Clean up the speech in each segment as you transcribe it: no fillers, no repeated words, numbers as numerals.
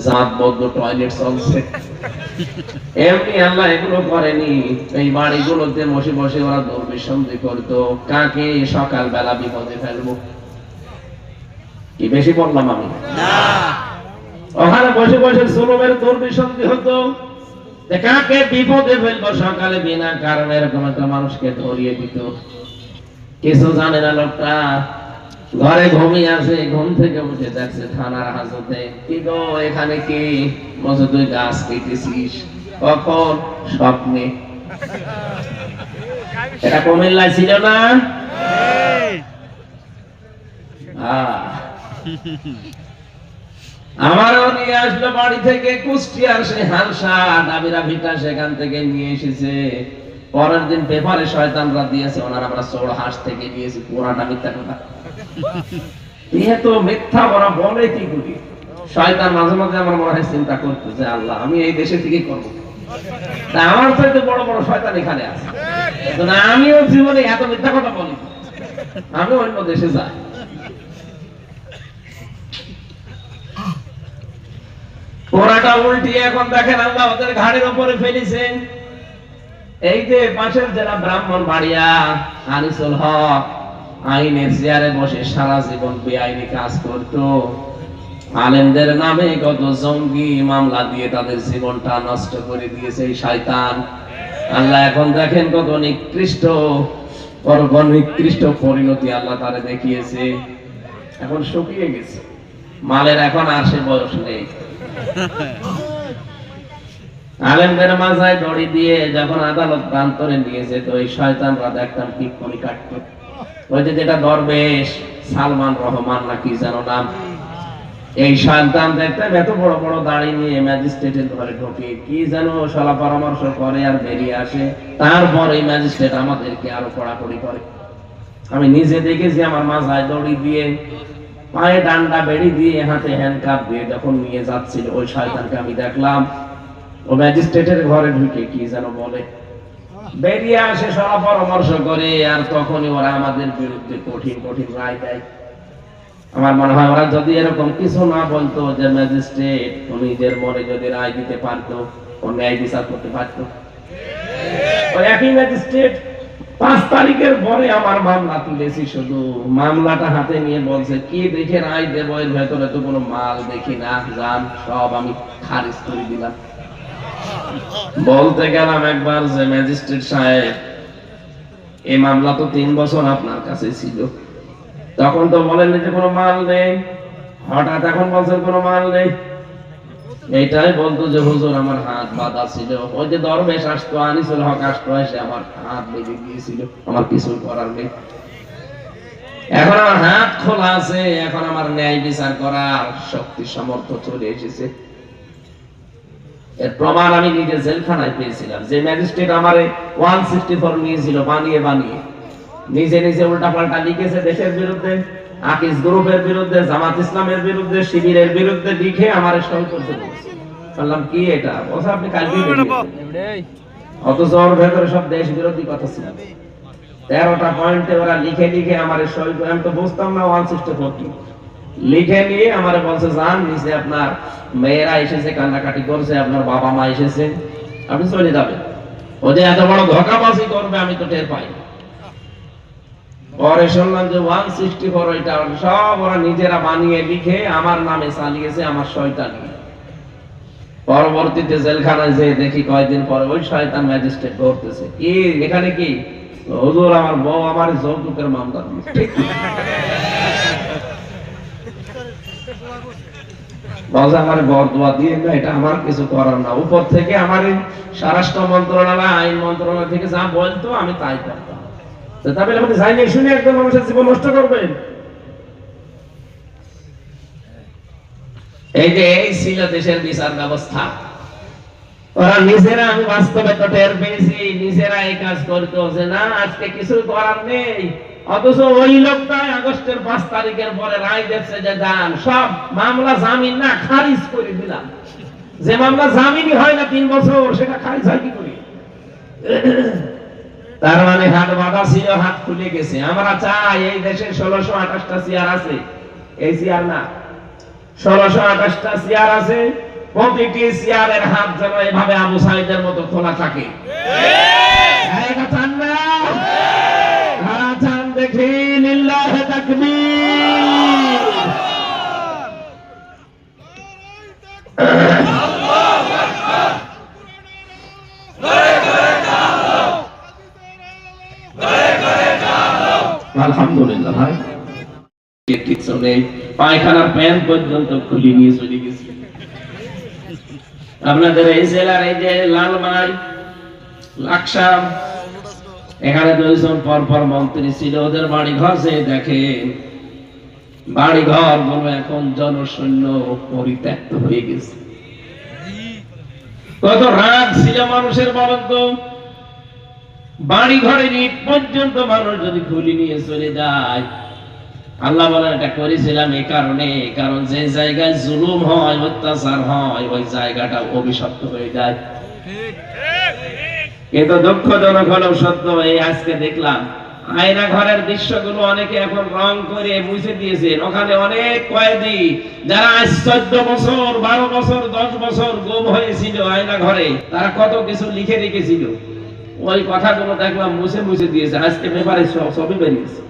জাতবদ্ধ toilet চলছে। এমনি আল্লাহ এগুলো করেনি, এই বাড়িগুলোতে বসে বসে ওরা দুর্বিসন্ধি করতো কাকে সকালবেলা বিপদে ফেলবো। কি বেশি বললাম আমি? ওখানে বসে বসে জুলুমের দুর্বিসন্ধি হতো যে কাকে বিপদে ফেলবো সকালে বিনা কারণে। এরকম একটা মানুষকে ধরিয়ে দিত। কিছু জানে না লোকটা, ঘরে ঘুমিয়ে আছে, ঘুম থেকে উঠে দেখছে থানার হাজতে। কি গো এখানে কি? বলছে তুই গাছ কেটেছিস। কখন? স্বপ্নে। এটা কুমিল্লায় ছিল না? আমারও নিয়ে আসলো বাড়ি থেকে কুষ্টিয়ার সে হালসা ডাবিরা ভিটা, সেখান থেকে নিয়ে এসেছে। পরের দিন পেপারে শয়তানরা দিয়েছে ওনার আমরা চোর হাঁস থেকে দিয়েছি। পুরাটা মিথ্যা কথা। তো মিথ্যা ওরা বলে কি করি? শয়তান মাঝে মাঝে আমার মনে হয় চিন্তা করতো যে আল্লাহ আমি এই দেশে থেকে করবো, তা আমার চাইতে বড় বড় শয়তান এখানে আছে, আমিও জীবনে এত মিথ্যা কথা বলি, আমি অন্য দেশে যাই। পোড়াটা উল্টিয়ে এখন দেখেন আল্লাহ ওদের ঘাড়ের উপরে ফেলেছেন। এই যে পাশের জেলা ব্রাহ্মণবাড়িয়া, আনিসুল হক আইনের চেয়ারে বসে সারা জীবন বেআইনি কাজ করতো। আলেমদের নামে কত জঙ্গি মামলা দিয়ে তাদের জীবনটা নষ্ট করে দিয়েছে এই শয়তান। আল্লাহ এখন দেখেন কত নিকৃষ্ট পরিণতি আল্লাহ তারে দেখিয়েছে। এখন শুকিয়ে গেছে, মালের এখন আর সে বয়স নেই। আলেমদের মাথায় দড়ি দিয়ে যখন আদালত প্রান্তরে নিয়েছে তো এই শয়তানরা দেখতাম টিপ্পনি কাটতো। ওই যে যেটা দরবেশ সালমান রহমান না কি যেন নাম, এই শয়তান দেখতাম এত বড় বড় দাড়ি নিয়ে ম্যাজিস্ট্রেটের ঘরে ঢোকে, কি যেন সলা পরামর্শ করে আর বেরিয়ে আসে। তারপর এই ম্যাজিস্ট্রেট আমাদেরকে আরো কড়াকড়ি করে। আমি নিজে দেখেছি আমার মাথায় দড়ি দিয়ে, পায়ে ডান্ডা বেড়ি দিয়ে, হাতে হ্যান্ডকাপ দিয়ে যখন নিয়ে যাচ্ছিল ওই শয়তানকে আমি দেখলাম ও ম্যাজিস্ট্রেটের ঘরে ঢুকে কি যেন বলে, বেরিয়ে আসে সলা পরামর্শ করে, আর তখনই ওরা আমাদের বিরুদ্ধে কঠিন কঠিন রায় দেয়। আমার মনে হয় ওরা যদি এরকম কিছু না বলতো, যে ম্যাজিস্ট্রেট নিজের মনে যদি রায় দিতে পারতো, ও ন্যায় বিচার করতে পারতো। ওই একই ম্যাজিস্ট্রেট 5 তারিখের পরে আমার মামলা তুলেছি, শুধু মামলাটা হাতে নিয়ে বলছে কি দেখে রায় দেবো, এর ভেতরে তো কোনো মাল দেখি না, জান সব আমি খারিজ করে দিলাম। বলতে গেলাম একবার যে ম্যাজিস্ট্রেট সাহেব এই মামলা তো 3 বছর আপনার কাছে ছিল, তখন তো বলেন যে কোনো মাল নেই, হঠাৎ এখন বলছেন কোনো মাল নেই। এইটাই বলতো যে হুজুর আমার হাত বাঁধা ছিল, ওই যে দরবেশ আসতো আনিসুল হক আসতো, এসে আমার হাত বেঁধে দিয়েছিল, আমার কিছু করার নেই। এখন আমার হাত খোলা আছে, এখন আমার ন্যায় বিচার করার শক্তি সামর্থ্য চলে এসেছে। এর প্রমাণ আমি নিজে জেলখানায় পেয়েছিলাম। যে ম্যাজিস্ট্রেট আমারে 164 নিয়েছিল বানিয়ে বানিয়ে, নিজে নিজে উল্টাপাল্টা লিখেছে দেশের বিরুদ্ধে, আকিস গ্রুপের বিরুদ্ধে, জামাত ইসলামের বিরুদ্ধে, শিবিরের বিরুদ্ধে লিখে আমারে সই করতে বলেছে। বললাম কি এটা? বলছে আপনি কালকে অথচ ওর ভেতরে সব দেশ বিরোধী কথা ছিল। 13টা পয়েন্টে ওরা লিখে লিখে আমারে সই করে, আমি তো বুঝতাম না 164 কি, লিখে নিয়ে আমারে বলছে যান নিচে আপনার মেয়েরা এসেছে, কান্নাকাটি করছে, আপনার বাবা মা এসেছে, আপনি চলে যাবেন। ও যে এত বড় ধোঁকাবাজি করবে আমি তো টের পাই। পরে শুনলাম যে 164 এটা সব ওরা নিজেরা বানিয়ে লিখে আমার নামে চালিয়েছে, আমার সইটা নিয়ে। পরবর্তীতে জেলখানায় যেয়ে দেখি কয়েকদিন পরে ওই শয়তান ম্যাজিস্ট্রেট ধরতেছে, কি এখানে কি? হুজুর আমার বউ আমার যৌতুকের মামলা দিয়েছে। বলছে আমার বরদোয়া দিয়ে না, এটা আমার কিছু করার না, উপর থেকে আমার স্বরাষ্ট্র মন্ত্রণালয় আইন মন্ত্রণালয় থেকে যা বলতো আমি তাই করতাম। তাহলে আপনি যাইনি শুনে একদম মানুষের জীবন নষ্ট করবেন? এই যে এই ছিল দেশের বিচার ব্যবস্থা। ওরা নিজেরা, আমি বাস্তবে তো টের পেয়েছি, নিজেরা এই কাজ করতো যে না আজকে কিছু করার নেই, অথচ ওই লোকটাই আগস্টের 5 তারিখের পরে রায় দিচ্ছে যে যান সব মামলা জামিন না খারিজ করে দিলাম। যে মামলা জামিনই হয় না 3 বছর, সেটা খারিজ হয় কি করে? তার মানে হাত বাঁধা ছিল, হাত খুলে গেছে। আমরা চাই এই দেশে 1628টা চেয়ার আছে, এই চেয়ার না, 1628টা চেয়ার আছে, প্রতিটি চেয়ারের হাত যেন এভাবে আবু সাইদের মতো খোলা থাকে। চান না? চান দেখি লিল্লাহে তাকবীর। আলহামদুলিল্লাহ ভাই, কিছু নেই, পায়খানার প্যান্ট পর্যন্ত খুলে নিয়ে চলে গেছে। আপনাদের এই জেলার এই যে লালমাই, লাকসাম, এখানে 2 জন পরপর মন্ত্রী ছিল, ওদের বাড়ি ঘর যে দেখেন, বাড়ি ঘর গুলো এখন জনশূন্য পরিত্যক্ত হয়ে গেছে। কত রাগ ছিল মানুষের বলেন তো? বাড়ি ঘরের ইট পর্যন্ত মানুষ যদি খুলে নিয়ে চলে যায়। আল্লাহ বলেন এটা করেছিলাম এই কারণে, কারণ যে জায়গায় জুলুম হয়, অত্যাচার হয়, ওই জায়গাটা অভিশপ্ত হয়ে যায়। কিন্তু দুঃখজনক হলেও সত্য, এই আজকে দেখলাম আয়না ঘরের দৃশ্যগুলো অনেকে এখন রং করে মুছে দিয়েছেন। ওখানে অনেক কয়েদি যারা আজ 14 বছর 12 বছর 10 বছর গুম হয়েছিল আয়না ঘরে, তারা কত কিছু লিখে রেখেছিল, ওই কথাগুলো দেখলাম মুছে মুছে দিয়েছে। আজকে পেপারে সবই বেরিয়েছে।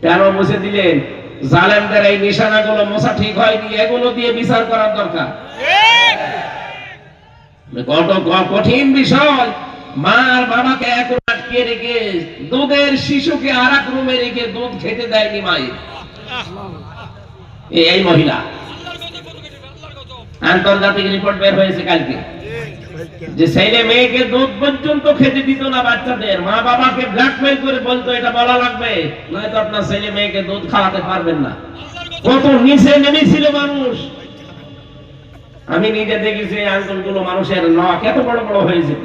কেন মুছে দিলেন? জালেমদের এই নিশানাগুলো মোছা ঠিক হয়নি, এগুলো দিয়ে বিচার করার দরকার। কত কঠিন বিষয়। মার বাবাকে এক আটকে রেখে, দুধের শিশুকে আর এক রুমে রেখে দুধ খেতে দেয়নি মায়ের এই মহিলা। আন্তর্জাতিক রিপোর্ট বের হয়েছে কালকে, যে ছেলে মেয়েকে দুধ পর্যন্ত খেতে দিত না বাচ্চাদের। মা বাবাকে ব্ল্যাকমেল করে বলতো এটা বলা লাগবে, নয়তো আপনার ছেলে মেয়েকে দুধ খাওয়াতে পারবেন না। কত নিচে নেমেছিল মানুষ। আমি নিজে দেখেছি এই আঙ্গুলগুলো মানুষের নখ এত বড় বড় হয়ে যেত।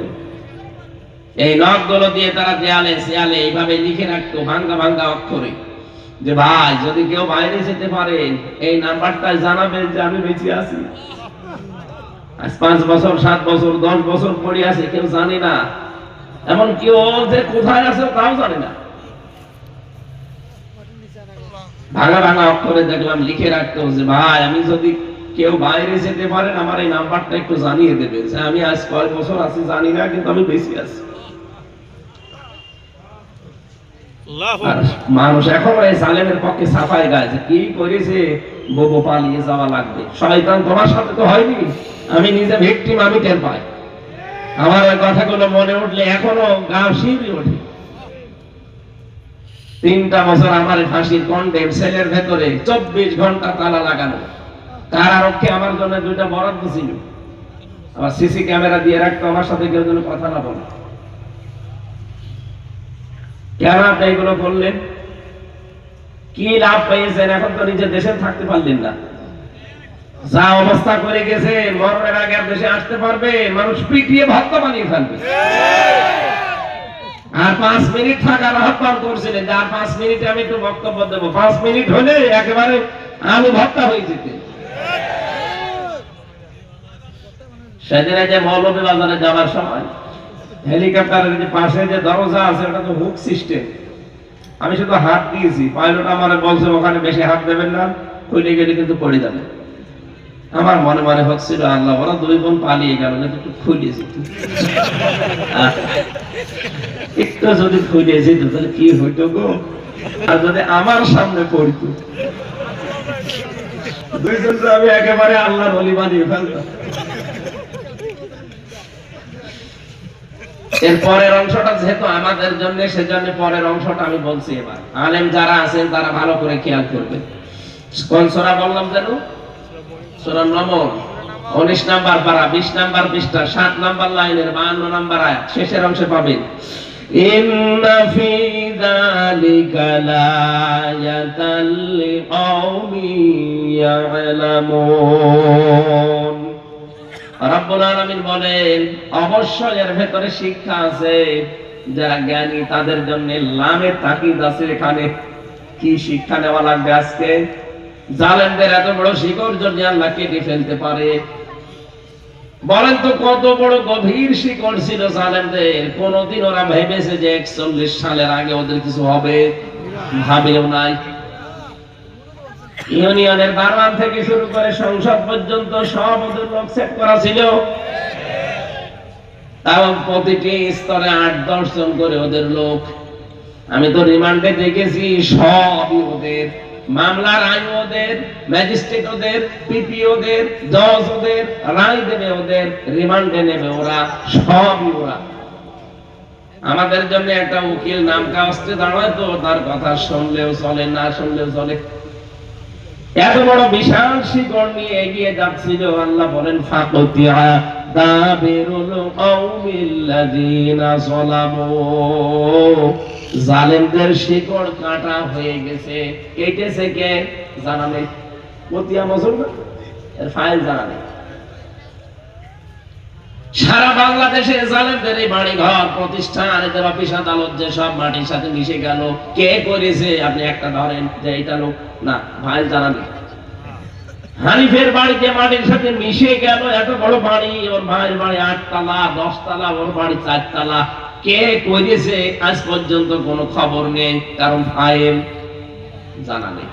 এই নখ গুলো দিয়ে তারা দেয়ালে শিয়ালে এইভাবে লিখে রাখতো ভাঙ্গা ভাঙ্গা অক্ষরে, যে ভাই যদি কেউ বাইরে যেতে পারে এই নাম্বারটা জানাবেন যে আমি বেঁচে আছি। আজ 5 বছর 7 বছর 10 বছর পড়ে আছে, কেউ জানে না। এমন কেউ যে কোথায় আছে তাও জানে না। ভাঙা ভাঙা অক্ষরে দেখলাম লিখে রাখতো যে ভাই আমি যদি কেউ বাইরে যেতে পারেন আমার এই নাম্বারটা একটু জানিয়ে দেবে, যে আমি আজ কয় বছর আছি জানি না, কিন্তু আমি বেঁচে আছি। মানুষ এখন এই জালেমের পক্ষে সাফাই গায় যে কি করেছে, ববু পালিয়ে যাওয়া লাগবে। শয়তান তোমার সাথে তো হয়নি, আমি নিজে ভিকটিম, আমি টের পাই। আমার ওই কথাগুলো মনে উঠলে এখনো গা শিউরে ওঠে। 3টা বছর আমার ফাঁসির কন্ডেম সেলের ভেতরে 24 ঘন্টা তালা লাগানো। কারারক্ষে আমার জন্য 2টা বরাদ্দ ছিল, আবার সিসি ক্যামেরা দিয়ে রাখতো, আমার সাথে কেউ যেন কথা না বলে। কেন আপনি এগুলো করলেন? কি লাভ পেয়েছেন? এখন তো নিজের দেশে থাকতে পারলেন না। যা অবস্থা করে গেছে, মরণের আগে আর দেশে আসতে পারবে? মানুষ পিটিয়ে ভক্ত বানিয়ে ফেলবে। আর 5 মিনিট থাকার আহ্বান করছিলেন যে আর 5 মিনিটে আমি একটু বক্তব্য দেবো। 5 মিনিট হলে একেবারে আলু ভর্তা হয়ে যেতে। সেদিনে যে মৌলভীবাজারে যাওয়ার সময় হেলিকপ্টারের যে পাশে যে দরজা আছে ওটা তো হুক সিস্টেম, আমি শুধু হাত দিয়েছি, পাইলট আমারে বলছে ওখানে বেশি হাত দেবেন না, খুলে গেলে কিন্তু পড়ে যাবে। আমার মনে মনে হচ্ছিল আল্লাহ ওরা 2 বোন পালিয়ে গেল, একটু খুলে যেত, একটু যদি খুলে যেত তাহলে কি হইতো গো। আর যদি আমার সামনে পড়তো 2 জন আমি একেবারে আল্লাহর ওলি বানিয়ে ফেলতাম। এর পরের অংশটা যেহেতু আমাদের জন্য, সেজন্য পরের অংশটা আমি বলছি। এবার আলেম যারা আছেন তারা ভালো করে খেয়াল করবেন। কোন সূরা বললাম যেন? সূরা নমল 19 নাম্বার পারা 20 নাম্বার পৃষ্ঠা 7 নাম্বার লাইনের 52 নাম্বার আয়াত শেষের অংশে পাবেন। ইন্না ফি যালিকা লায়াতাল লিকাওমি ইয়ালামুন। রব্বুল আলামিন বলেন অবশ্যই এর ভেতরে শিক্ষা আছে, যারা জ্ঞানী তাদের জন্য লামে তাকিদ আছে। এখানে কি শিক্ষা নেওয়া লাগবে আজকে? জালেমদের এত বড় শিকড় যদি আল্লাহ কেটে ফেলতে পারে, বলেন তো কত বড় গভীর শিকড় ছিল জালেমদের। কোনদিন ওরা ভেবেছে যে 41 সালের আগে ওদের কিছু হবে? ভাবেও নাই। ইউনিয়নের দারোয়ান থেকে শুরু করে সংসদ পর্যন্ত সব ওদের লোক সেট করা ছিল। তাও প্রতিটি স্তরে 8-10 জন করে ওদের লোক। আমি তো রিমান্ডে দেখেছি সবই ওদের, মামলার আইন ওদের, ম্যাজিস্ট্রেট ওদের, পিপি ওদের, জজ ওদের, রায় দেবে ওদের, রিমান্ডে নেবে ওরা, সবই ওরা। আমাদের জন্য একটা উকিল নাম কাগজে দাঁড়ায় তো তার কথা শুনলেও চলে, না শুনলেও চলে। এত বড় বিশাল শিকড় নিয়ে এগিয়ে যাচ্ছিল, আল্লাহ বলেন ফাকতিয়া দাবিরুল কওমিল্লাযিনা যালামু, জালেমদের শিকড় কাটা হয়ে গেছে। কেটেছে কে জানা নেই, মতিয়া মুসলমান এর ফাইল জানা নেই। সারা বাংলাদেশে জালেমদের এই বাড়ি ঘর প্রতিষ্ঠান, এদের অফিস আদালত যে সব মাটির সাথে মিশে গেল, কে করেছে আপনি একটা ধরেন যে এটা লোক না, ফাইল জানা নেই। হানিফের বাড়িতে মাটির সাথে মিশে গেল, এত বড় বাড়ি, ওর ভাইয়ের বাড়ি 8 তলা 10 তলা, ওর বাড়ি 4 তলা, কে করেছে আজ পর্যন্ত কোনো খবর নেই, কারণ ফাইল জানা নেই।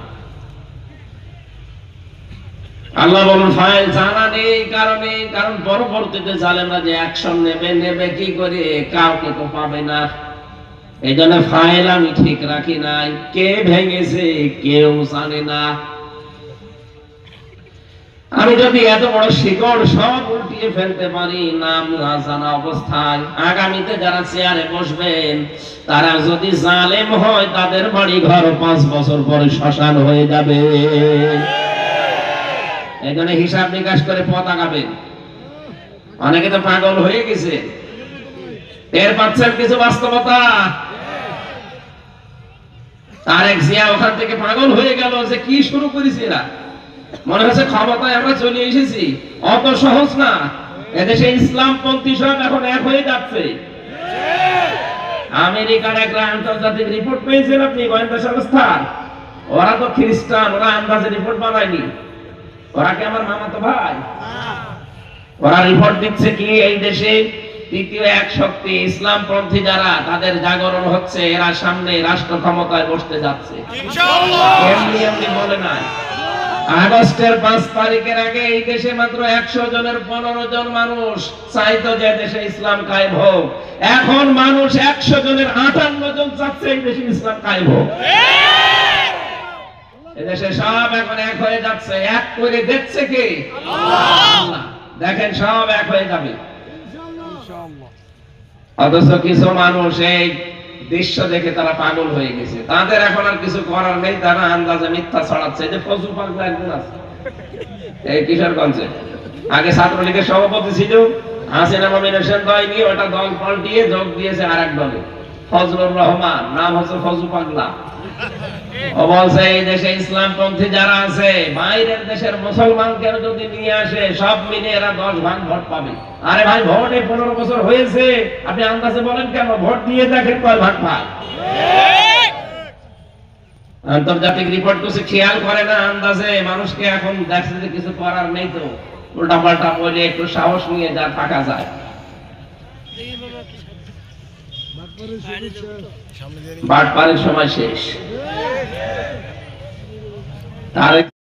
আল্লাহ বলেন ফাইল জানা নেই, কারণ পরবর্তীতে জালেমরা যে অ্যাকশন নেবে কি করে, কাউকে তো পাবে না। এই জন্য ফাইল আমি ঠিক রাখি নাই, কে ভেঙেছে কেউ জানে না। আমি যদি এত বড় শিকড় সব উল্টিয়ে ফেলতে পারি নাম না জানা অবস্থায়, আগামীতে যারা চেয়ারে বসবেন তারা যদি জালেম হয়, তাদের বাড়ি ঘর 5 বছর পরে শ্মশান হয়ে যাবে। এখানে হিসাব নিকাশ করে পথ আগাবেন। অনেকে তো পাগল হয়ে গেছে, এর পাচ্ছেন কিছু বাস্তবতা। তারেক জিয়া ওখান থেকে পাগল হয়ে গেল যে কি শুরু করেছে এরা, মনে হচ্ছে ক্ষমতায় আমরা চলে এসেছি। অত সহজ না, এদেশে ইসলামপন্থী সব এখন এক হয়ে যাচ্ছে। আমেরিকার একটা আন্তর্জাতিক রিপোর্ট পেয়েছেন আপনি, গোয়েন্দা সংস্থার, ওরা তো খ্রিস্টান, ওরা আন্দাজে রিপোর্ট বানায়নি, ওরা কি আমার মামাতো ভাই? ওরা রিপোর্ট দিচ্ছে কি এই দেশে তৃতীয় এক শক্তি ইসলামপন্থী যারা, তাদের জাগরণ হচ্ছে, এরা সামনে রাষ্ট্র ক্ষমতায় বসতে যাচ্ছে। এমনি এমনি বলে নাই। আগস্টের 5 তারিখের আগে এই দেশে মাত্র 100 জনের 15 জন মানুষ চাইতো যে দেশে ইসলাম কায়েম হোক। এখন মানুষ 100 জনের 58 জন চাচ্ছে এই দেশে ইসলাম কায়েম হোক। এদেশে সব এখন এক হয়ে যাচ্ছে, এক করে দেখছে কে? আল্লাহ। দেখেন সব এক হয়ে যাবে ইনশাআল্লাহ। অথচ কিছু মানুষ এই দৃশ্য দেখে তারা পাগল হয়ে গেছে, তাদের এখন আর কিছু করার নেই, তারা আন্দাজে মিথ্যা ছড়াচ্ছে। যে ফজু পাগলা একজন আছে এই কিশোরগঞ্জে, আগে ছাত্রলীগের সভাপতি ছিল, হাসিনা নমিনেশন দেয়নি, ওটা দল পাল্টিয়ে যোগ দিয়েছে আরেক দলে, ফজলুর রহমান, নাম হচ্ছে ফজু পাগলা। ও বলছে এই দেশে ইসলামপন্থী যারা আছে, বাইরের দেশের মুসলমানকে যদি নিয়ে আসে সব মিলে এরা 10 ভাগ ভোট পাবে। আরে ভাই, ভোটে 15 বছর হয়েছে, আপনি আন্দাজে বলেন কেন? ভোট দিয়ে দেখেন কয় ভাগ পায়। আন্তর্জাতিক রিপোর্ট কিছু খেয়াল করে না, আন্দাজে মানুষকে এখন দেখছে যে কিছু করার নেই, তো উল্টা পাল্টা বলে একটু সাহস নিয়ে যা থাকা যায়। বাটপাড়ির সময় শেষ।